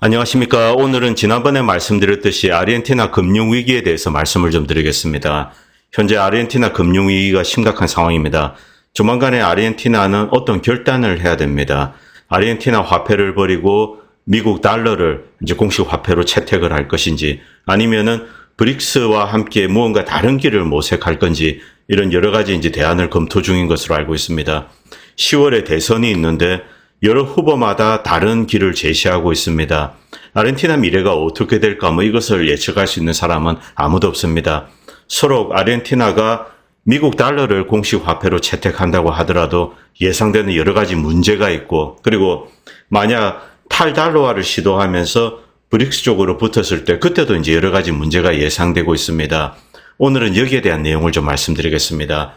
안녕하십니까. 오늘은 지난번에 말씀드렸듯이 아르헨티나 금융위기에 대해서 말씀을 좀 드리겠습니다. 현재 아르헨티나 금융위기가 심각한 상황입니다. 조만간에 아르헨티나는 어떤 결단을 해야 됩니다. 아르헨티나 화폐를 버리고 미국 달러를 이제 공식 화폐로 채택을 할 것인지, 아니면은 브릭스와 함께 무언가 다른 길을 모색할 건지, 이런 여러 가지 이제 대안을 검토 중인 것으로 알고 있습니다. 10월에 대선이 있는데 여러 후보마다 다른 길을 제시하고 있습니다. 아르헨티나 미래가 어떻게 될까 이것을 예측할 수 있는 사람은 아무도 없습니다. 서로 아르헨티나가 미국 달러를 공식 화폐로 채택한다고 하더라도 예상되는 여러 가지 문제가 있고, 그리고 만약 탈달러화를 시도하면서 브릭스 쪽으로 붙었을 때 그때도 이제 여러 가지 문제가 예상되고 있습니다. 오늘은 여기에 대한 내용을 좀 말씀드리겠습니다.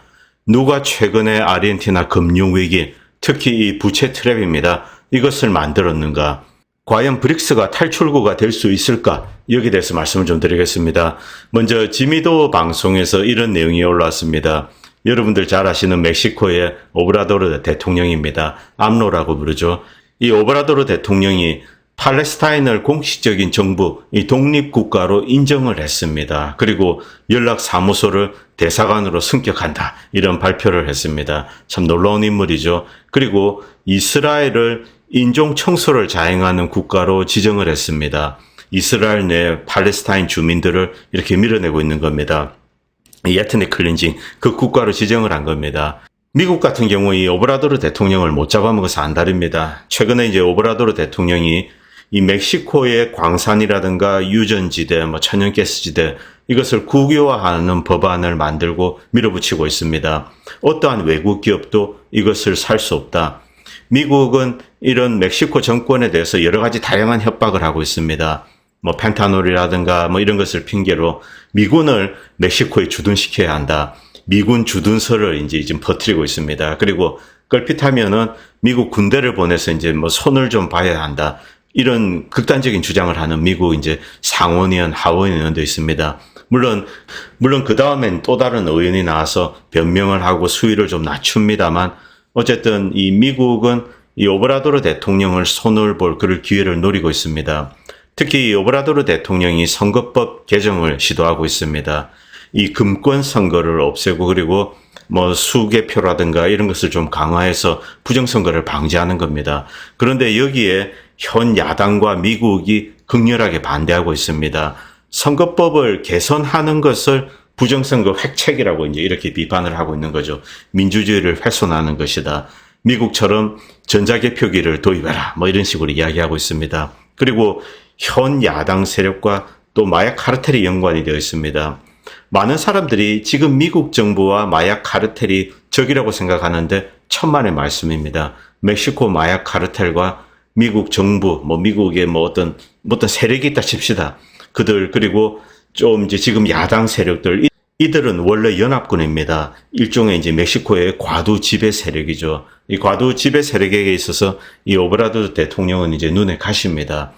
누가 최근에 아르헨티나 금융위기, 특히 이 부채 트랩입니다. 이것을 만들었는가? 과연 브릭스가 탈출구가 될 수 있을까? 여기에 대해서 말씀을 좀 드리겠습니다. 먼저 지미도 방송에서 이런 내용이 올라왔습니다. 여러분들 잘 아시는 멕시코의 오브라도르 대통령입니다. 암로라고 부르죠. 이 오브라도르 대통령이 팔레스타인을 공식적인 정부, 이 독립국가로 인정을 했습니다. 그리고 연락사무소를 대사관으로 승격한다. 이런 발표를 했습니다. 참 놀라운 인물이죠. 그리고 이스라엘을 인종 청소를 자행하는 국가로 지정을 했습니다. 이스라엘 내 팔레스타인 주민들을 이렇게 밀어내고 있는 겁니다. 이 에트닉 클린징, 그 국가로 지정을 한 겁니다. 미국 같은 경우 이 오브라도르 대통령을 못 잡아먹어서 안달입니다. 최근에 이제 오브라도르 대통령이 이 멕시코의 광산이라든가 유전지대, 천연가스지대, 이것을 국유화하는 법안을 만들고 밀어붙이고 있습니다. 어떠한 외국 기업도 이것을 살 수 없다. 미국은 이런 멕시코 정권에 대해서 여러 가지 다양한 협박을 하고 있습니다. 펜타놀이라든가 이런 것을 핑계로 미군을 멕시코에 주둔시켜야 한다. 미군 주둔서를 이제 지금 퍼뜨리고 있습니다. 그리고 걸핏하면은 미국 군대를 보내서 이제 손을 좀 봐야 한다. 이런 극단적인 주장을 하는 미국 이제 상원의원, 하원의원도 있습니다. 물론 그 다음엔 또 다른 의원이 나와서 변명을 하고 수위를 좀 낮춥니다만, 어쨌든 이 미국은 이 오브라도르 대통령을 손을 볼 그럴 기회를 노리고 있습니다. 특히 이 오브라도르 대통령이 선거법 개정을 시도하고 있습니다. 이 금권 선거를 없애고, 그리고 수개표라든가 이런 것을 좀 강화해서 부정선거를 방지하는 겁니다. 그런데 여기에 현 야당과 미국이 극렬하게 반대하고 있습니다. 선거법을 개선하는 것을 부정선거 획책이라고 이제 이렇게 비판을 하고 있는 거죠. 민주주의를 훼손하는 것이다. 미국처럼 전자개표기를 도입해라. 이런 식으로 이야기하고 있습니다. 그리고 현 야당 세력과 또 마약 카르텔이 연관이 되어 있습니다. 많은 사람들이 지금 미국 정부와 마약 카르텔이 적이라고 생각하는데 천만의 말씀입니다. 멕시코 마약 카르텔과 미국 정부, 미국의 어떤 세력이 있다 칩시다. 그들, 그리고 좀 이제 지금 야당 세력들, 이들은 원래 연합군입니다. 일종의 이제 멕시코의 과도 지배 세력이죠. 이 과도 지배 세력에게 있어서 이 오브라도르 대통령은 이제 눈에 가십니다.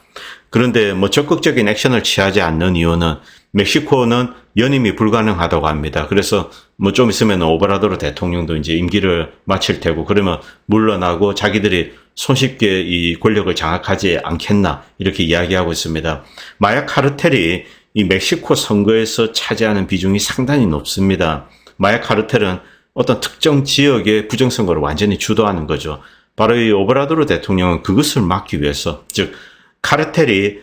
그런데 적극적인 액션을 취하지 않는 이유는 멕시코는 연임이 불가능하다고 합니다. 그래서 좀 있으면 오브라도르 대통령도 이제 임기를 마칠 테고, 그러면 물러나고 자기들이 손쉽게 이 권력을 장악하지 않겠나 이렇게 이야기하고 있습니다. 마약 카르텔이 이 멕시코 선거에서 차지하는 비중이 상당히 높습니다. 마약 카르텔은 어떤 특정 지역의 부정선거를 완전히 주도하는 거죠. 바로 이 오브라도르 대통령은 그것을 막기 위해서, 즉 카르텔이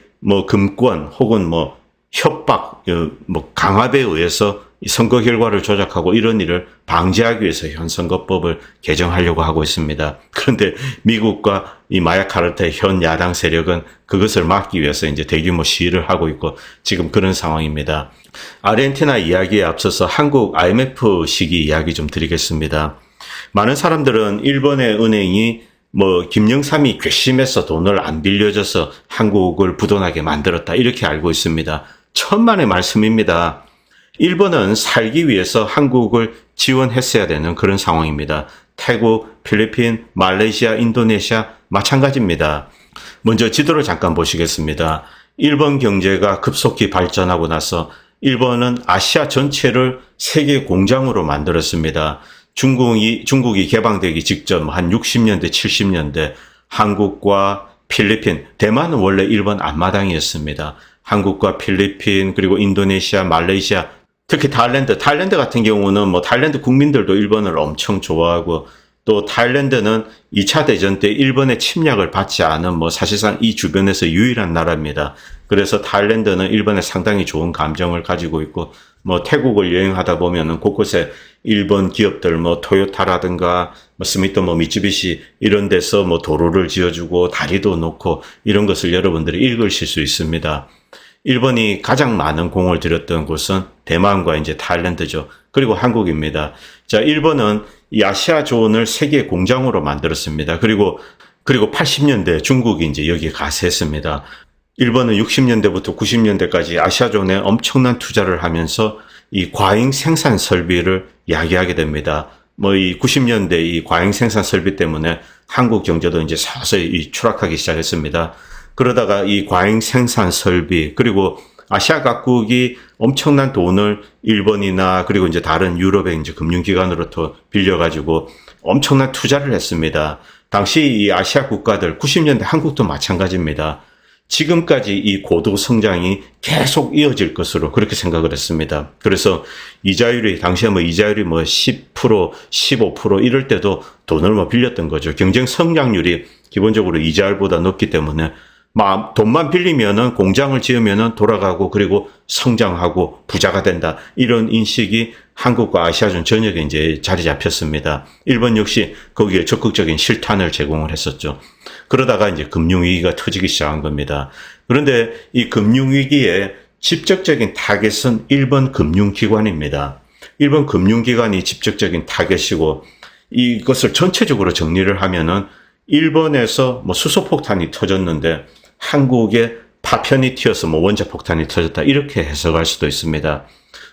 금권 혹은 협박, 강압에 의해서 이 선거 결과를 조작하고 이런 일을 방지하기 위해서 현 선거법을 개정하려고 하고 있습니다. 그런데 미국과 이 마약 카르텔 현 야당 세력은 그것을 막기 위해서 이제 대규모 시위를 하고 있고 지금 그런 상황입니다. 아르헨티나 이야기에 앞서서 한국 IMF 시기 이야기 좀 드리겠습니다. 많은 사람들은 일본의 은행이 김영삼이 괘씸해서 돈을 안 빌려줘서 한국을 부도나게 만들었다 이렇게 알고 있습니다. 천만의 말씀입니다. 일본은 살기 위해서 한국을 지원했어야 되는 그런 상황입니다. 태국, 필리핀, 말레이시아, 인도네시아 마찬가지입니다. 먼저 지도를 잠깐 보시겠습니다. 일본 경제가 급속히 발전하고 나서 일본은 아시아 전체를 세계 공장으로 만들었습니다. 중국이 개방되기 직전 한 60년대, 70년대 한국과 필리핀, 대만은 원래 일본 앞마당이었습니다. 한국과 필리핀, 그리고 인도네시아, 말레이시아, 특히 타일랜드 같은 경우는 뭐 타일랜드 국민들도 일본을 엄청 좋아하고, 또 타일랜드는 2차 대전 때 일본의 침략을 받지 않은 뭐 사실상 이 주변에서 유일한 나라입니다. 그래서 타일랜드는 일본에 상당히 좋은 감정을 가지고 있고, 뭐 태국을 여행하다 보면은 곳곳에 일본 기업들 뭐 토요타라든가 뭐 스미토모 미쯔비시 이런 데서 뭐 도로를 지어주고 다리도 놓고 이런 것을 여러분들이 읽으실 수 있습니다. 일본이 가장 많은 공을 들였던 곳은 대만과 이제 타일랜드죠. 그리고 한국입니다. 자, 일본은 이 아시아 존을 세계 공장으로 만들었습니다. 그리고 80년대 중국이 이제 여기에 가세했습니다. 일본은 60년대부터 90년대까지 아시아존에 엄청난 투자를 하면서 이 과잉 생산 설비를 야기하게 됩니다. 뭐 이 90년대 이 과잉 생산 설비 때문에 한국 경제도 이제 서서히 추락하기 시작했습니다. 그러다가 이 과잉 생산 설비, 그리고 아시아 각국이 엄청난 돈을 일본이나 그리고 이제 다른 유럽의 이제 금융기관으로부터 빌려가지고 엄청난 투자를 했습니다. 당시 이 아시아 국가들, 90년대 한국도 마찬가지입니다. 지금까지 이 고도 성장이 계속 이어질 것으로 그렇게 생각을 했습니다. 그래서 이자율이, 당시에 뭐 이자율이 뭐 10%, 15% 이럴 때도 돈을 뭐 빌렸던 거죠. 경쟁 성장률이 기본적으로 이자율보다 높기 때문에 돈만 빌리면은 공장을 지으면은 돌아가고 그리고 성장하고 부자가 된다. 이런 인식이 한국과 아시아존 전역에 이제 자리 잡혔습니다. 일본 역시 거기에 적극적인 실탄을 제공을 했었죠. 그러다가 이제 금융위기가 터지기 시작한 겁니다. 그런데 이 금융위기의 직접적인 타겟은 일본 금융기관입니다. 일본 금융기관이 직접적인 타겟이고, 이것을 전체적으로 정리를 하면은 일본에서 뭐 수소폭탄이 터졌는데 한국에 파편이 튀어서 뭐 원자폭탄이 터졌다, 이렇게 해석할 수도 있습니다.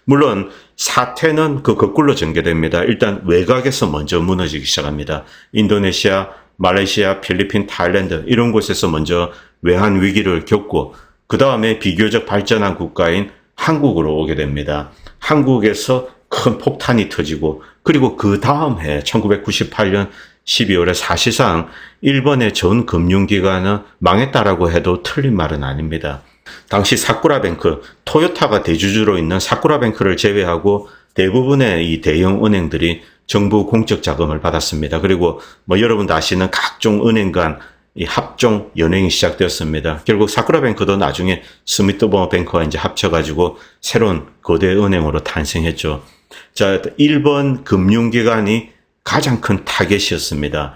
물론 사태는 그 거꾸로 전개됩니다. 일단 외곽에서 먼저 무너지기 시작합니다. 인도네시아, 말레이시아, 필리핀, 타일랜드 이런 곳에서 먼저 외환 위기를 겪고, 그 다음에 비교적 발전한 국가인 한국으로 오게 됩니다. 한국에서 큰 폭탄이 터지고, 그리고 그 다음 해 1998년 12월에 사실상 일본의 전 금융기관은 망했다라고 해도 틀린 말은 아닙니다. 당시 사쿠라뱅크, 토요타가 대주주로 있는 사쿠라뱅크를 제외하고 대부분의 이 대형 은행들이 정부 공적 자금을 받았습니다. 그리고 뭐 여러분도 아시는 각종 은행 간 이 합종 연행이 시작되었습니다. 결국 사쿠라뱅크도 나중에 스미토모 뱅크와 이제 합쳐가지고 새로운 거대 은행으로 탄생했죠. 자, 일본 금융기관이 가장 큰 타겟이었습니다.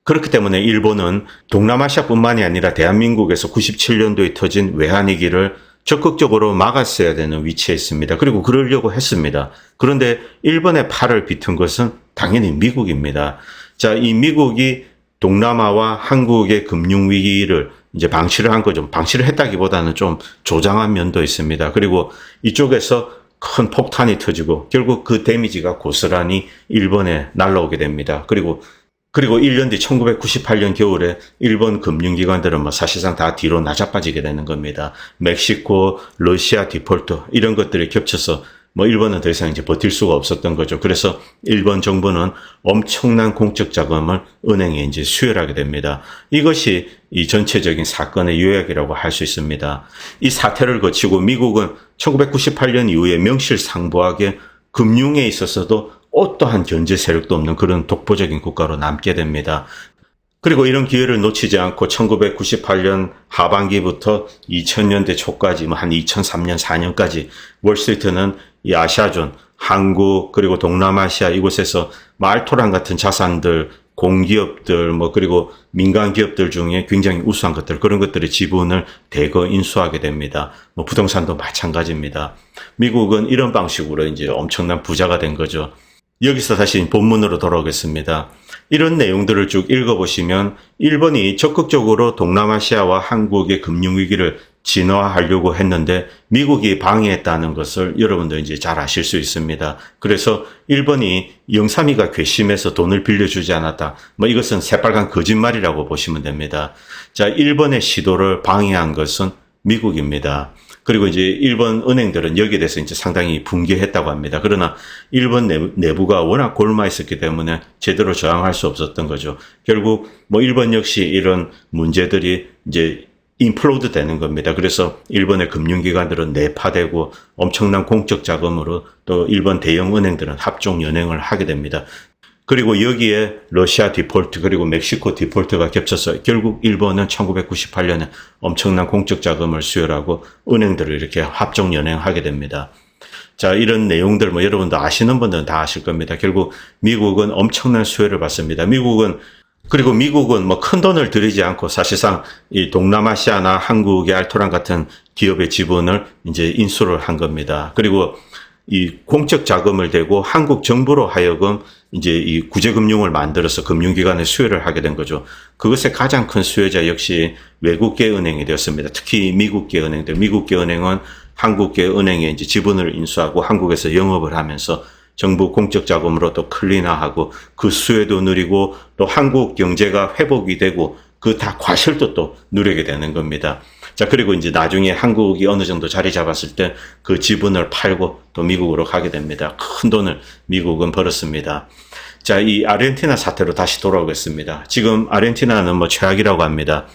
그렇기 때문에 일본은 동남아시아뿐만이 아니라 대한민국에서 97년도에 터진 외환위기를 적극적으로 막았어야 되는 위치에 있습니다. 그리고 그러려고 했습니다. 그런데 일본의 팔을 비튼 것은 당연히 미국입니다. 자, 이 미국이 동남아와 한국의 금융위기를 이제 방치를 한 거죠. 방치를 했다기보다는 좀 조장한 면도 있습니다. 그리고 이쪽에서 큰 폭탄이 터지고 결국 그 데미지가 고스란히 일본에 날라오게 됩니다. 그리고 1년 뒤 1998년 겨울에 일본 금융기관들은 뭐 사실상 다 뒤로 나자빠지게 되는 겁니다. 멕시코, 러시아 디폴트 이런 것들이 겹쳐서 뭐 일본은 더 이상 이제 버틸 수가 없었던 거죠. 그래서 일본 정부는 엄청난 공적 자금을 은행에 이제 수혈하게 됩니다. 이것이 이 전체적인 사건의 요약이라고 할 수 있습니다. 이 사태를 거치고 미국은 1998년 이후에 명실상부하게 금융에 있어서도 어떠한 견제 세력도 없는 그런 독보적인 국가로 남게 됩니다. 그리고 이런 기회를 놓치지 않고 1998년 하반기부터 2000년대 초까지 뭐 한 2003년, 4년까지 월스트리트는 이 아시아존, 한국 그리고 동남아시아 이곳에서 말토란 같은 자산들, 공기업들 뭐 그리고 민간 기업들 중에 굉장히 우수한 것들, 그런 것들의 지분을 대거 인수하게 됩니다. 뭐 부동산도 마찬가지입니다. 미국은 이런 방식으로 이제 엄청난 부자가 된 거죠. 여기서 다시 본문으로 돌아오겠습니다. 이런 내용들을 쭉 읽어보시면 일본이 적극적으로 동남아시아와 한국의 금융위기를 진화하려고 했는데 미국이 방해했다는 것을 여러분도 이제 잘 아실 수 있습니다. 그래서 일본이 영삼위가 괘씸해서 돈을 빌려주지 않았다. 뭐 이것은 새빨간 거짓말이라고 보시면 됩니다. 자, 일본의 시도를 방해한 것은 미국입니다. 그리고 이제 일본 은행들은 여기에 대해서 이제 상당히 붕괴했다고 합니다. 그러나 일본 내부가 워낙 골마 있었기 때문에 제대로 저항할 수 없었던 거죠. 결국 뭐 일본 역시 이런 문제들이 이제 인플로드 되는 겁니다. 그래서 일본의 금융기관들은 내파되고 엄청난 공적 자금으로 또 일본 대형 은행들은 합종 연행을 하게 됩니다. 그리고 여기에 러시아 디폴트 그리고 멕시코 디폴트가 겹쳐서 결국 일본은 1998년에 엄청난 공적 자금을 수혈하고 은행들을 이렇게 합종 연행하게 됩니다. 자, 이런 내용들 뭐 여러분도 아시는 분들은 다 아실 겁니다. 결국 미국은 엄청난 수혜를 받습니다. 그리고 미국은 뭐 큰 돈을 들이지 않고 사실상 이 동남아시아나 한국의 알토란 같은 기업의 지분을 이제 인수를 한 겁니다. 그리고 이 공적 자금을 대고 한국 정부로 하여금 이제 이 구제금융을 만들어서 금융기관의 수혜를 하게 된 거죠. 그것의 가장 큰 수혜자 역시 외국계 은행이 되었습니다. 특히 미국계 은행들. 미국계 은행은 한국계 은행에 이제 지분을 인수하고 한국에서 영업을 하면서 정부 공적 자금으로 또 클린화하고 그 수혜도 누리고 또 한국 경제가 회복이 되고 그 다 과실도 또 누리게 되는 겁니다. 자, 그리고 이제 나중에 한국이 어느 정도 자리 잡았을 때 그 지분을 팔고 또 미국으로 가게 됩니다. 큰 돈을 미국은 벌었습니다. 자, 이 아르헨티나 사태로 다시 돌아오겠습니다. 지금 아르헨티나는 뭐 최악이라고 합니다.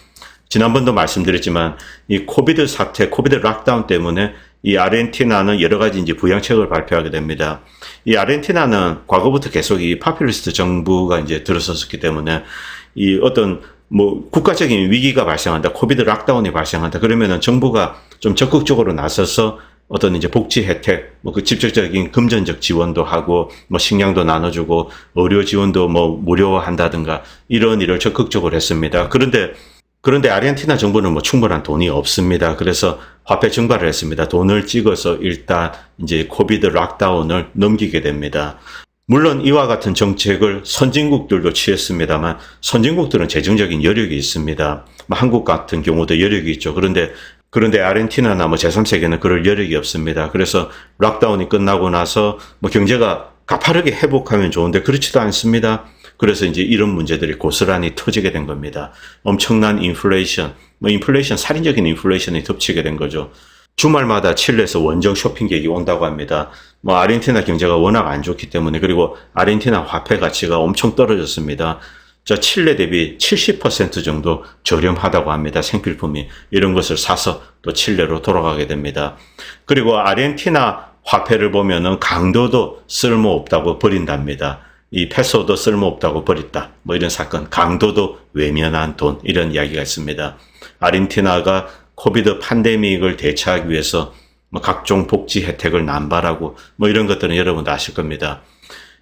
지난번도 말씀드렸지만 이 코비드 사태, 코비드 락다운 때문에 이 아르헨티나는 여러 가지 이제 부양책을 발표하게 됩니다. 이 아르헨티나는 과거부터 계속 이 파퓰리스트 정부가 이제 들어섰기 때문에 이 어떤 뭐 국가적인 위기가 발생한다, 코비드 락다운이 발생한다, 그러면은 정부가 좀 적극적으로 나서서 어떤 이제 복지 혜택, 뭐 그 직접적인 금전적 지원도 하고, 뭐 식량도 나눠주고, 의료 지원도 뭐 무료화한다든가, 이런 일을 적극적으로 했습니다. 그런데 아르헨티나 정부는 뭐 충분한 돈이 없습니다. 그래서 화폐 증발을 했습니다. 돈을 찍어서 일단 이제 코비드 락다운을 넘기게 됩니다. 물론 이와 같은 정책을 선진국들도 취했습니다만 선진국들은 재정적인 여력이 있습니다. 한국 같은 경우도 여력이 있죠. 그런데 아르헨티나나 뭐 제3세계는 그럴 여력이 없습니다. 그래서 락다운이 끝나고 나서 뭐 경제가 가파르게 회복하면 좋은데 그렇지도 않습니다. 그래서 이제 이런 문제들이 고스란히 터지게 된 겁니다. 엄청난 인플레이션, 살인적인 인플레이션이 덮치게 된 거죠. 주말마다 칠레에서 원정 쇼핑객이 온다고 합니다. 뭐 아르헨티나 경제가 워낙 안 좋기 때문에, 그리고 아르헨티나 화폐 가치가 엄청 떨어졌습니다. 칠레 대비 70% 정도 저렴하다고 합니다. 생필품이. 이런 것을 사서 또 칠레로 돌아가게 됩니다. 그리고 아르헨티나 화폐를 보면은 강도도 쓸모없다고 버린답니다. 이 페소도 쓸모없다고 버렸다. 뭐 이런 사건, 강도도 외면한 돈, 이런 이야기가 있습니다. 아르헨티나가 코비드 팬데믹을 대처하기 위해서 뭐 각종 복지 혜택을 남발하고 뭐 이런 것들은 여러분도 아실 겁니다.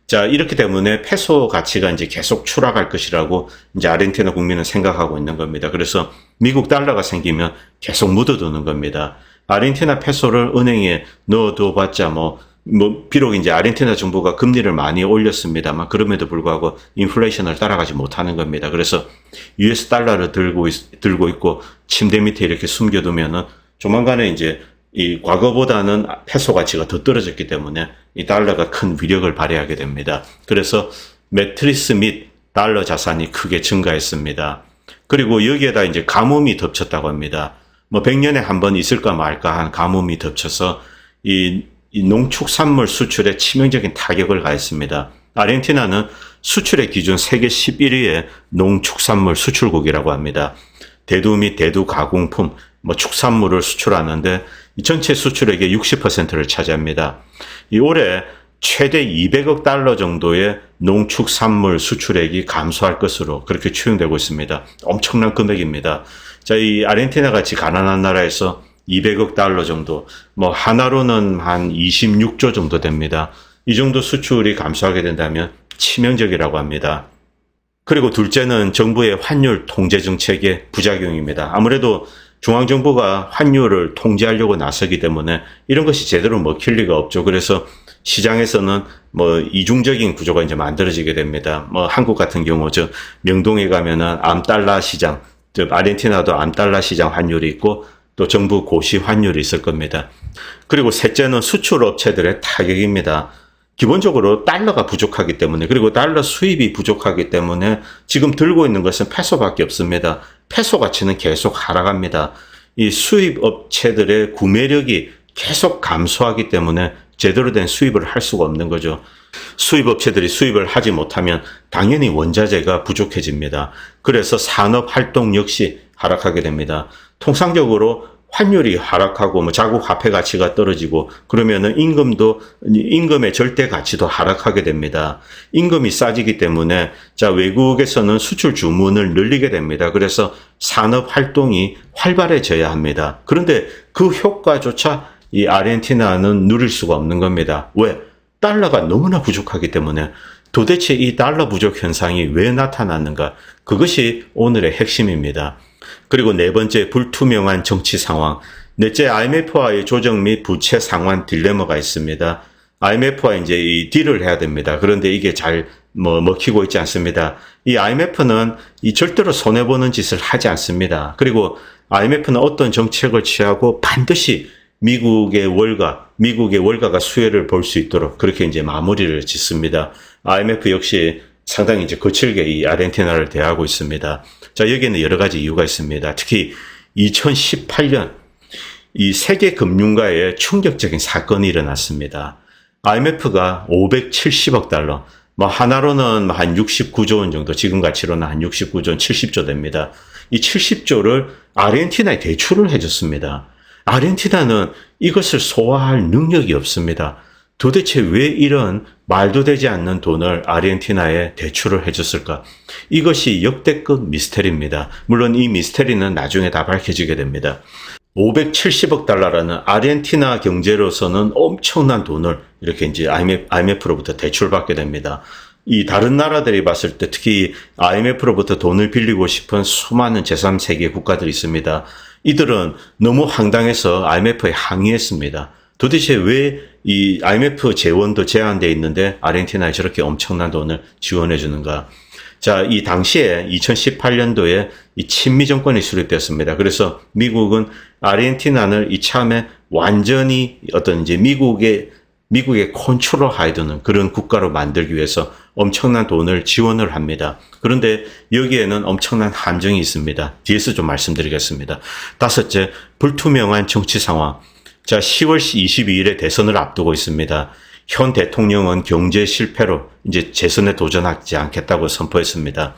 자, 이렇기 때문에 페소 가치가 이제 계속 추락할 것이라고 이제 아르헨티나 국민은 생각하고 있는 겁니다. 그래서 미국 달러가 생기면 계속 묻어두는 겁니다. 아르헨티나 페소를 은행에 넣어둬봤자 비록 이제 아르헨티나 정부가 금리를 많이 올렸습니다만 그럼에도 불구하고 인플레이션을 따라가지 못하는 겁니다. 그래서 US 달러를 들고 있고 침대 밑에 이렇게 숨겨두면은 조만간에 이제 이 과거보다는 페소 가치가 더 떨어졌기 때문에 이 달러가 큰 위력을 발휘하게 됩니다. 그래서 매트리스 및 달러 자산이 크게 증가했습니다. 그리고 여기에다 이제 가뭄이 덮쳤다고 합니다. 100년에 한 번 있을까 말까 한 가뭄이 덮쳐서 이 농축산물 수출에 치명적인 타격을 가했습니다. 아르헨티나는 수출의 기준 세계 11위의 농축산물 수출국이라고 합니다. 대두 및 대두 가공품, 축산물을 수출하는데 이 전체 수출액의 60%를 차지합니다. 이 올해 최대 200억 달러 정도의 농축산물 수출액이 감소할 것으로 그렇게 추정되고 있습니다. 엄청난 금액입니다. 자, 이 아르헨티나 같이 가난한 나라에서 200억 달러 정도, 하나로는 한 26조 정도 됩니다. 이 정도 수출이 감소하게 된다면 치명적이라고 합니다. 그리고 둘째는 정부의 환율 통제 정책의 부작용입니다. 아무래도 중앙정부가 환율을 통제하려고 나서기 때문에 이런 것이 제대로 먹힐 리가 없죠. 그래서 시장에서는 이중적인 구조가 이제 만들어지게 됩니다. 한국 같은 경우, 명동에 가면은 암달러 시장, 아르헨티나도 암달러 시장 환율이 있고 또 정부 고시 환율이 있을 겁니다. 그리고 셋째는 수출 업체들의 타격입니다. 기본적으로 달러가 부족하기 때문에, 그리고 달러 수입이 부족하기 때문에 지금 들고 있는 것은 페소밖에 없습니다. 페소 가치는 계속 하락합니다. 이 수입 업체들의 구매력이 계속 감소하기 때문에 제대로 된 수입을 할 수가 없는 거죠. 수입 업체들이 수입을 하지 못하면 당연히 원자재가 부족해집니다. 그래서 산업 활동 역시 하락하게 됩니다. 통상적으로 환율이 하락하고 자국 화폐 가치가 떨어지고 그러면은 임금의 절대 가치도 하락하게 됩니다. 임금이 싸지기 때문에 외국에서는 수출 주문을 늘리게 됩니다. 그래서 산업 활동이 활발해져야 합니다. 그런데 그 효과조차 이 아르헨티나는 누릴 수가 없는 겁니다. 왜? 달러가 너무나 부족하기 때문에. 도대체 이 달러 부족 현상이 왜 나타났는가? 그것이 오늘의 핵심입니다. 그리고 네 번째, 불투명한 정치 상황. 넷째, IMF와의 조정 및 부채 상환 딜레마가 있습니다. IMF와 이제 이 딜을 해야 됩니다. 그런데 이게 잘 먹히고 있지 않습니다. 이 IMF는 절대로 손해보는 짓을 하지 않습니다. 그리고 IMF는 어떤 정책을 취하고 반드시 미국의 월가가 수혜를 볼 수 있도록 그렇게 이제 마무리를 짓습니다. IMF 역시 상당히 이제 거칠게 이 아르헨티나를 대하고 있습니다. 여기에는 여러 가지 이유가 있습니다. 특히 2018년 이 세계 금융가에 충격적인 사건이 일어났습니다. IMF가 570억 달러, 하나로는 한 69조 원 정도, 지금 가치로는 한 69조 원, 70조 됩니다. 이 70조를 아르헨티나에 대출을 해줬습니다. 아르헨티나는 이것을 소화할 능력이 없습니다. 도대체 왜 이런 말도 되지 않는 돈을 아르헨티나에 대출을 해줬을까? 이것이 역대급 미스테리입니다. 물론 이 미스테리는 나중에 다 밝혀지게 됩니다. 570억 달러라는 아르헨티나 경제로서는 엄청난 돈을 이렇게 이제 IMF로부터 대출받게 됩니다. 이 다른 나라들이 봤을 때 특히 IMF로부터 돈을 빌리고 싶은 수많은 제3세계 국가들이 있습니다. 이들은 너무 황당해서 IMF에 항의했습니다. 도대체 왜 이 IMF 재원도 제한되어 있는데 아르헨티나에 저렇게 엄청난 돈을 지원해 주는가? 이 당시에 2018년도에 이 친미 정권이 수립되었습니다. 그래서 미국은 아르헨티나를 이참에 완전히 어떤 이제 미국의 컨트롤 하에 두는 그런 국가로 만들기 위해서 엄청난 돈을 지원을 합니다. 그런데 여기에는 엄청난 함정이 있습니다. 뒤에서 좀 말씀드리겠습니다. 다섯째, 불투명한 정치 상황. 10월 22일에 대선을 앞두고 있습니다. 현 대통령은 경제 실패로 이제 재선에 도전하지 않겠다고 선포했습니다.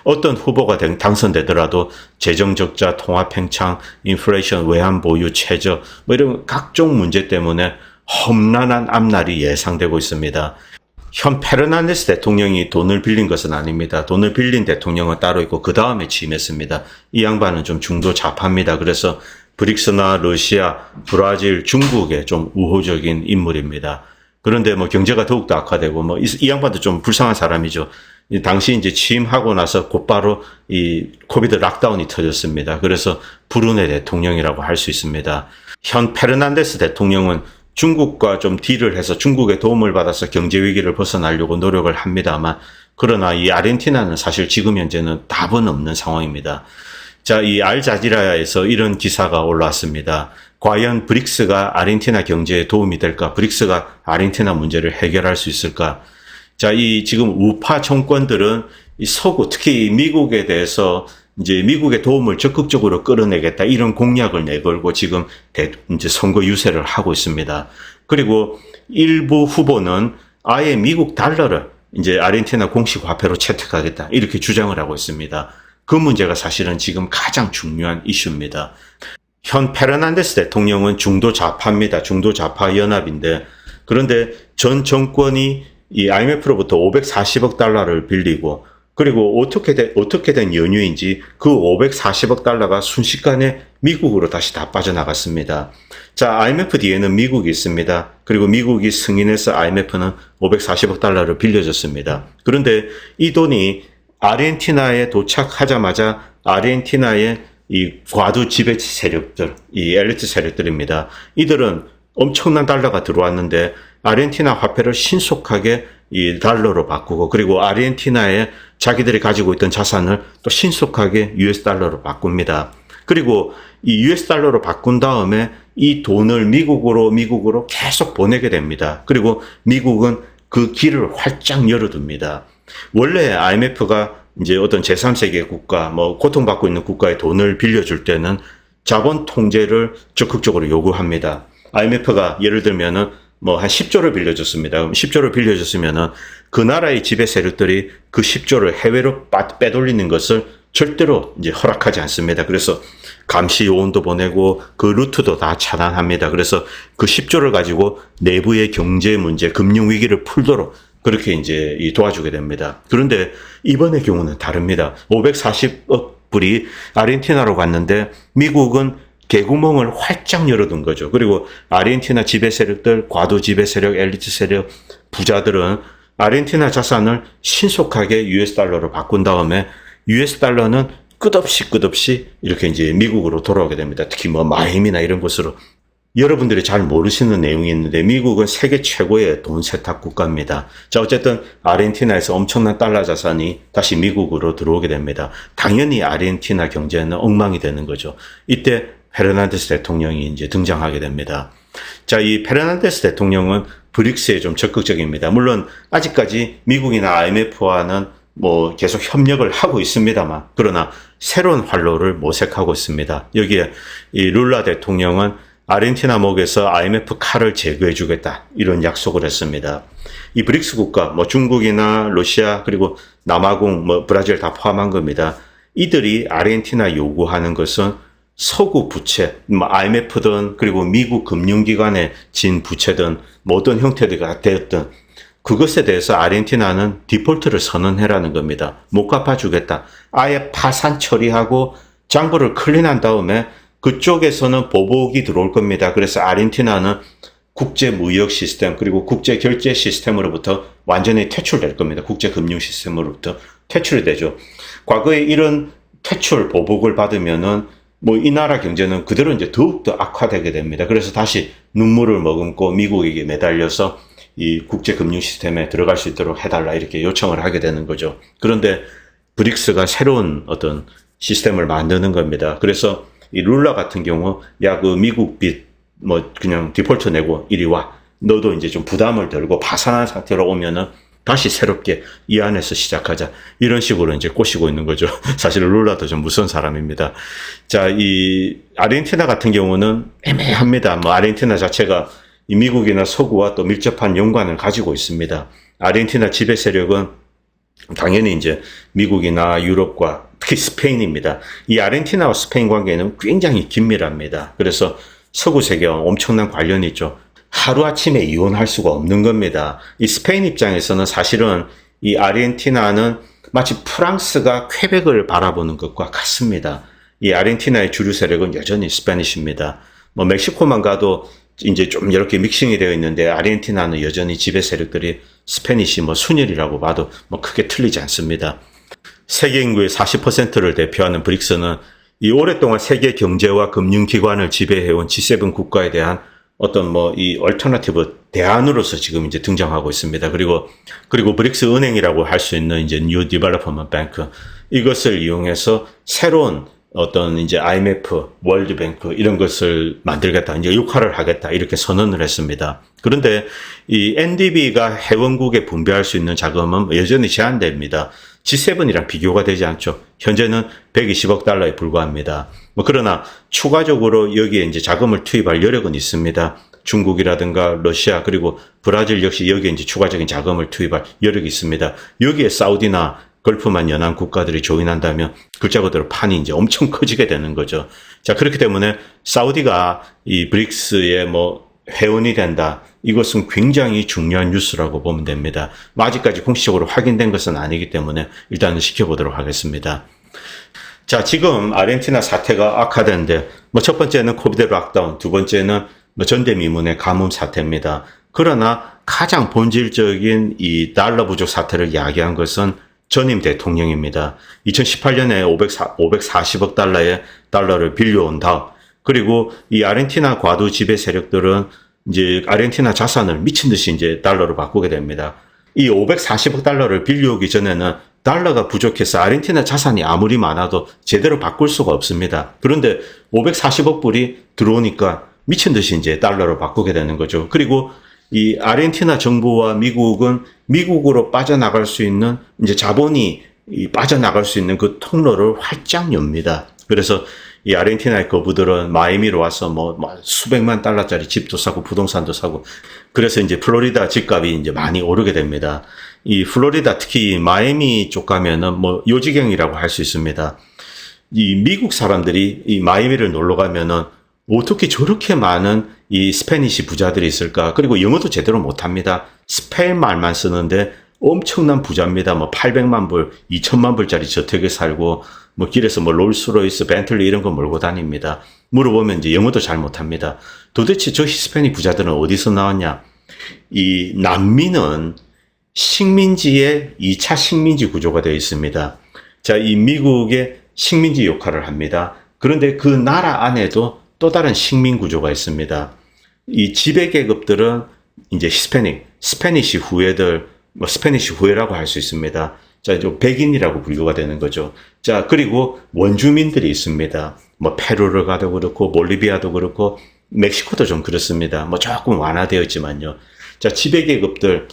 어떤 후보가 당선되더라도 재정 적자, 통화 팽창, 인플레이션, 외환 보유 최저 이런 각종 문제 때문에 험난한 앞날이 예상되고 있습니다. 현 페르난데스 대통령이 돈을 빌린 것은 아닙니다. 돈을 빌린 대통령은 따로 있고 그 다음에 취임했습니다. 이 양반은 좀 중도 좌파입니다. 그래서 브릭스나 러시아, 브라질, 중국에 좀 우호적인 인물입니다. 그런데 경제가 더욱더 악화되고 이 양반도 좀 불쌍한 사람이죠. 당시 이제 취임하고 나서 곧바로 이 코비드 락다운이 터졌습니다. 그래서 불운의 대통령이라고 할 수 있습니다. 현 페르난데스 대통령은 중국과 좀 딜을 해서 중국의 도움을 받아서 경제 위기를 벗어나려고 노력을 합니다만, 그러나 이 아르헨티나는 사실 지금 현재는 답은 없는 상황입니다. 이 알자지라에서 이런 기사가 올라왔습니다. 과연 브릭스가 아르헨티나 경제에 도움이 될까? 브릭스가 아르헨티나 문제를 해결할 수 있을까? 이 지금 우파 정권들은 이 서구, 특히 미국에 대해서 이제 미국의 도움을 적극적으로 끌어내겠다 이런 공약을 내걸고 지금 이제 선거 유세를 하고 있습니다. 그리고 일부 후보는 아예 미국 달러를 이제 아르헨티나 공식 화폐로 채택하겠다 이렇게 주장을 하고 있습니다. 그 문제가 사실은 지금 가장 중요한 이슈입니다. 현 페르난데스 대통령은 중도 좌파입니다. 중도 좌파 연합인데, 그런데 전 정권이 이 IMF로부터 540억 달러를 빌리고, 그리고 어떻게 된 연유인지 그 540억 달러가 순식간에 미국으로 다시 다 빠져나갔습니다. IMF 뒤에는 미국이 있습니다. 그리고 미국이 승인해서 IMF는 540억 달러를 빌려줬습니다. 그런데 이 돈이 아르헨티나에 도착하자마자 아르헨티나의 이 과도 지배치 세력들, 이 엘리트 세력들입니다. 이들은 엄청난 달러가 들어왔는데 아르헨티나 화폐를 신속하게 이 달러로 바꾸고, 그리고 아르헨티나에 자기들이 가지고 있던 자산을 또 신속하게 US 달러로 바꿉니다. 그리고 이 US 달러로 바꾼 다음에 이 돈을 미국으로 계속 보내게 됩니다. 그리고 미국은 그 길을 활짝 열어둡니다. 원래 IMF가 이제 어떤 제3세계 국가, 고통받고 있는 국가에 돈을 빌려줄 때는 자본 통제를 적극적으로 요구합니다. IMF가 예를 들면은 뭐 한 10조를 빌려줬습니다. 그럼 10조를 빌려줬으면은 그 나라의 지배 세력들이 그 10조를 해외로 빼돌리는 것을 절대로 이제 허락하지 않습니다. 그래서 감시 요원도 보내고 그 루트도 다 차단합니다. 그래서 그 10조를 가지고 내부의 경제 문제, 금융 위기를 풀도록 그렇게 이제 도와주게 됩니다. 그런데 이번의 경우는 다릅니다. 540억 불이 아르헨티나로 갔는데 미국은 개구멍을 활짝 열어둔 거죠. 그리고 아르헨티나 지배 세력들, 과도 지배 세력, 엘리트 세력, 부자들은 아르헨티나 자산을 신속하게 US 달러로 바꾼 다음에 US 달러는 끝없이 이렇게 이제 미국으로 돌아오게 됩니다. 특히 뭐 마이애미나 이런 곳으로. 여러분들이 잘 모르시는 내용이 있는데 미국은 세계 최고의 돈 세탁 국가입니다. 자, 어쨌든 아르헨티나에서 엄청난 달러 자산이 다시 미국으로 들어오게 됩니다. 당연히 아르헨티나 경제는 엉망이 되는 거죠. 이때 페르난데스 대통령이 이제 등장하게 됩니다. 자, 이 페르난데스 대통령은 브릭스에 좀 적극적입니다. 물론 아직까지 미국이나 IMF와는 뭐 계속 협력을 하고 있습니다만, 그러나 새로운 활로를 모색하고 있습니다. 여기에 이 룰라 대통령은 아르헨티나 목에서 IMF 칼을 제거해 주겠다, 이런 약속을 했습니다. 이 브릭스 국가, 뭐 중국이나 러시아 그리고 남아공, 뭐 브라질 다 포함한 겁니다. 이들이 아르헨티나 요구하는 것은 서구 부채, 뭐 IMF든 그리고 미국 금융기관에 진 부채든 뭐 어떤 형태가 되었든 그것에 대해서 아르헨티나는 디폴트를 선언해라는 겁니다. 못 갚아주겠다. 아예 파산 처리하고 장부를 클린한 다음에 그쪽에서는 보복이 들어올 겁니다. 그래서 아르헨티나는 국제 무역 시스템 그리고 국제 결제 시스템으로부터 완전히 퇴출될 겁니다. 국제 금융 시스템으로부터 퇴출이 되죠. 과거에 이런 퇴출 보복을 받으면은 뭐 이 나라 경제는 그대로 이제 더욱더 악화되게 됩니다. 그래서 다시 눈물을 머금고 미국에게 매달려서 이 국제 금융 시스템에 들어갈 수 있도록 해달라, 이렇게 요청을 하게 되는 거죠. 그런데 브릭스가 새로운 어떤 시스템을 만드는 겁니다. 그래서 이 룰라 같은 경우, 야, 그 미국 빚, 뭐, 그냥 디폴트 내고 이리 와. 너도 이제 좀 부담을 덜고 파산한 상태로 오면은 다시 새롭게 이 안에서 시작하자. 이런 식으로 이제 꼬시고 있는 거죠. 사실 룰라도 좀 무서운 사람입니다. 자, 이 아르헨티나 같은 경우는 애매합니다. 뭐, 아르헨티나 자체가 이 미국이나 서구와 또 밀접한 연관을 가지고 있습니다. 아르헨티나 지배 세력은 당연히 이제 미국이나 유럽과 특히 스페인입니다. 이 아르헨티나와 스페인 관계는 굉장히 긴밀합니다. 그래서 서구 세계와 엄청난 관련이 있죠. 하루아침에 이혼할 수가 없는 겁니다. 이 스페인 입장에서는 사실은 이 아르헨티나는 마치 프랑스가 퀘벡을 바라보는 것과 같습니다. 이 아르헨티나의 주류 세력은 여전히 스페니쉬입니다. 뭐 멕시코만 가도 이제 좀 이렇게 믹싱이 되어 있는데 아르헨티나는 여전히 지배 세력들이 스페니쉬 뭐 순혈이라고 봐도 뭐 크게 틀리지 않습니다. 세계 인구의 40%를 대표하는 브릭스는 이 오랫동안 세계 경제와 금융기관을 지배해온 G7 국가에 대한 어떤 뭐 이 얼터너티브 대안으로서 지금 이제 등장하고 있습니다. 그리고 브릭스 은행이라고 할 수 있는 이제 뉴 디벨로퍼먼트 뱅크, 이것을 이용해서 새로운 어떤 이제 IMF, 월드뱅크 이런 것을 만들겠다, 이제 역할을 하겠다, 이렇게 선언을 했습니다. 그런데 이 NDB가 회원국에 분배할 수 있는 자금은 여전히 제한됩니다. G7이랑 비교가 되지 않죠. 현재는 120억 달러에 불과합니다. 뭐 그러나 추가적으로 여기에 이제 자금을 투입할 여력은 있습니다. 중국이라든가 러시아 그리고 브라질 역시 여기에 이제 추가적인 자금을 투입할 여력이 있습니다. 여기에 사우디나 걸프만 연한 국가들이 조인한다면 글자 그대로 판이 이제 엄청 커지게 되는 거죠. 자, 그렇기 때문에 사우디가 이 브릭스의 뭐 회원이 된다, 이것은 굉장히 중요한 뉴스라고 보면 됩니다. 아직까지 공식적으로 확인된 것은 아니기 때문에 일단은 지켜보도록 하겠습니다. 자, 지금 아르헨티나 사태가 악화되는데 뭐 첫 번째는 코비드 락다운, 두 번째는 뭐 전대미문의 가뭄 사태입니다. 그러나 가장 본질적인 이 달러 부족 사태를 야기한 것은 전임 대통령입니다. 2018년에 540억 달러의 달러를 빌려온 다음, 그리고 이 아르헨티나 과도 지배 세력들은 이제 아르헨티나 자산을 미친 듯이 이제 달러로 바꾸게 됩니다. 이 540억 달러를 빌려오기 전에는 달러가 부족해서 아르헨티나 자산이 아무리 많아도 제대로 바꿀 수가 없습니다. 그런데 540억 불이 들어오니까 미친 듯이 이제 달러로 바꾸게 되는 거죠. 그리고 이 아르헨티나 정부와 미국은 미국으로 빠져나갈 수 있는 이제 자본이 빠져나갈 수 있는 그 통로를 활짝 엽니다. 그래서 이 아르헨티나의 거부들은 마이애미로 와서 뭐 수백만 달러짜리 집도 사고 부동산도 사고 그래서 이제 플로리다 집값이 이제 많이 오르게 됩니다. 이 플로리다 특히 마이애미 쪽 가면은 뭐 요지경이라고 할 수 있습니다. 이 미국 사람들이 이 마이애미를 놀러 가면은 어떻게 저렇게 많은 이 스페니시 부자들이 있을까? 그리고 영어도 제대로 못합니다. 스페인 말만 쓰는데 엄청난 부자입니다. 뭐 800만 불, 2천만 불짜리 저택에 살고 뭐 길에서 뭐 롤스로이스, 벤틀리 이런 거 몰고 다닙니다. 물어보면 이제 영어도 잘 못합니다. 도대체 저 히스패닉 부자들은 어디서 나왔냐? 이 남미는 식민지의 2차 식민지 구조가 되어 있습니다. 자, 이 미국의 식민지 역할을 합니다. 그런데 그 나라 안에도 또 다른 식민 구조가 있습니다. 이 지배계급들은 이제 스페니시 후예들, 뭐 스페니시 후예라고 할 수 있습니다. 자, 좀 백인이라고 분류가 되는 거죠. 자, 그리고 원주민들이 있습니다. 뭐 페루를 가도 그렇고 볼리비아도 그렇고 멕시코도 좀 그렇습니다. 뭐 조금 완화되어 있지만요. 자, 지배계급들,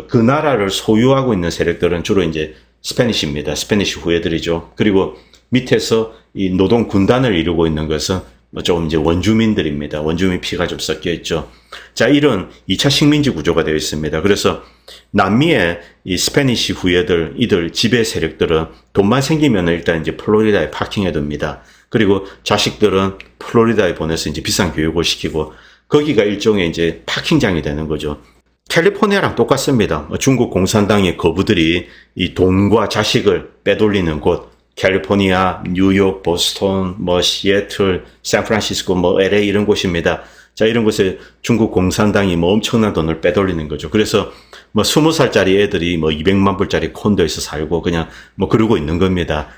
그 나라를 소유하고 있는 세력들은 주로 이제 스페니시입니다. 스페니시 후예들이죠. 그리고 밑에서 이 노동 군단을 이루고 있는 것은 뭐 좀 이제 원주민들입니다. 원주민 피가 좀 섞여 있죠. 자, 이런 2차 식민지 구조가 되어 있습니다. 그래서 남미의 이 스페니시 후예들, 이들 지배 세력들은 돈만 생기면 일단 이제 플로리다에 파킹해 둡니다. 그리고 자식들은 플로리다에 보내서 이제 비싼 교육을 시키고 거기가 일종의 이제 파킹장이 되는 거죠. 캘리포니아랑 똑같습니다. 중국 공산당의 거부들이 이 돈과 자식을 빼돌리는 곳, 캘리포니아, 뉴욕, 보스턴, 뭐 시애틀, 샌프란시스코, 뭐 LA 이런 곳입니다. 자, 이런 곳에 중국 공산당이 뭐 엄청난 돈을 빼돌리는 거죠. 그래서 뭐 20살짜리 애들이 뭐 200만 불짜리 콘도에서 살고 그냥 뭐 그러고 있는 겁니다.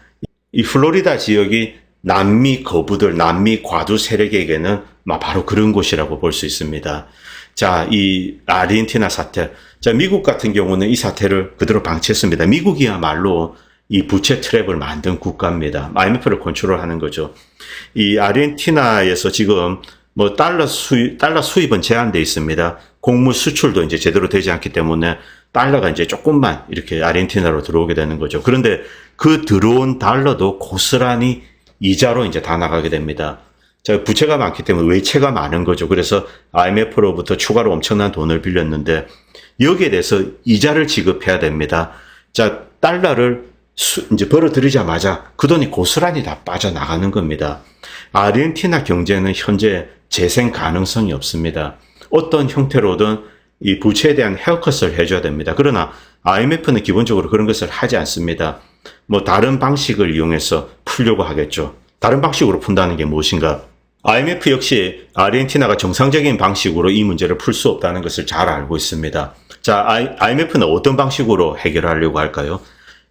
이 플로리다 지역이 남미 거부들, 남미 과두 세력에게는 바로 그런 곳이라고 볼 수 있습니다. 자, 이 아르헨티나 사태. 자, 미국 같은 경우는 이 사태를 그대로 방치했습니다. 미국이야말로 이 부채 트랩을 만든 국가입니다. IMF를 컨트롤하는 거죠. 이 아르헨티나에서 지금 뭐 달러 수입은 제한되어 있습니다. 곡물 수출도 이제 제대로 되지 않기 때문에 달러가 이제 조금만 이렇게 아르헨티나로 들어오게 되는 거죠. 그런데 그 들어온 달러도 고스란히 이자로 이제 다 나가게 됩니다. 자, 부채가 많기 때문에 외채가 많은 거죠. 그래서 IMF로부터 추가로 엄청난 돈을 빌렸는데 여기에 대해서 이자를 지급해야 됩니다. 자, 달러를 이제 벌어들이자마자 그 돈이 고스란히 다 빠져나가는 겁니다. 아르헨티나 경제는 현재 재생 가능성이 없습니다. 어떤 형태로든 이 부채에 대한 헤어컷을 해줘야 됩니다. 그러나 IMF는 기본적으로 그런 것을 하지 않습니다. 뭐 다른 방식을 이용해서 풀려고 하겠죠. 다른 방식으로 푼다는 게 무엇인가? IMF 역시 아르헨티나가 정상적인 방식으로 이 문제를 풀 수 없다는 것을 잘 알고 있습니다. 자, IMF는 어떤 방식으로 해결하려고 할까요?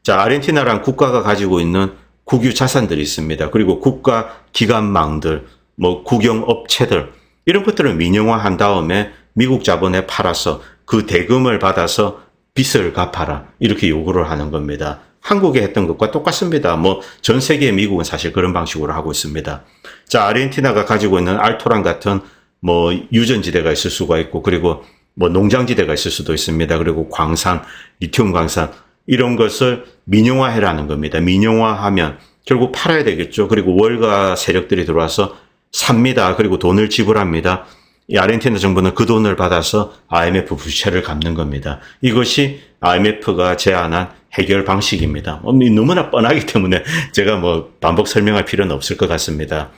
자, 아르헨티나란 국가가 가지고 있는 국유 자산들이 있습니다. 그리고 국가 기관망들, 뭐 국영업체들 이런 것들을 민영화한 다음에 미국 자본에 팔아서 그 대금을 받아서 빚을 갚아라 이렇게 요구를 하는 겁니다. 한국에 했던 것과 똑같습니다. 뭐 전 세계 미국은 사실 그런 방식으로 하고 있습니다. 자, 아르헨티나가 가지고 있는 알토란 같은 뭐 유전지대가 있을 수가 있고 그리고 뭐 농장지대가 있을 수도 있습니다. 그리고 광산, 리튬 광산 이런 것을 민영화해라는 겁니다. 민영화하면 결국 팔아야 되겠죠. 그리고 월가 세력들이 들어와서 삽니다. 그리고 돈을 지불합니다. 이 아르헨티나 정부는 그 돈을 받아서 IMF 부채를 갚는 겁니다. 이것이 IMF가 제안한 해결 방식입니다. 너무나 뻔하기 때문에 제가 뭐 반복 설명할 필요는 없을 것 같습니다.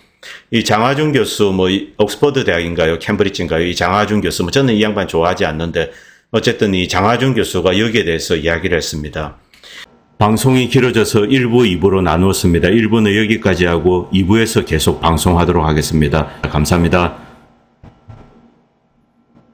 이 장하준 교수, 뭐 옥스퍼드 대학인가요? 캠브리지인가요? 이 장하준 교수, 뭐 저는 이 양반 좋아하지 않는데 어쨌든 이 장하준 교수가 여기에 대해서 이야기를 했습니다. 방송이 길어져서 1부, 2부로 나누었습니다. 1부는 여기까지 하고 2부에서 계속 방송하도록 하겠습니다. 감사합니다.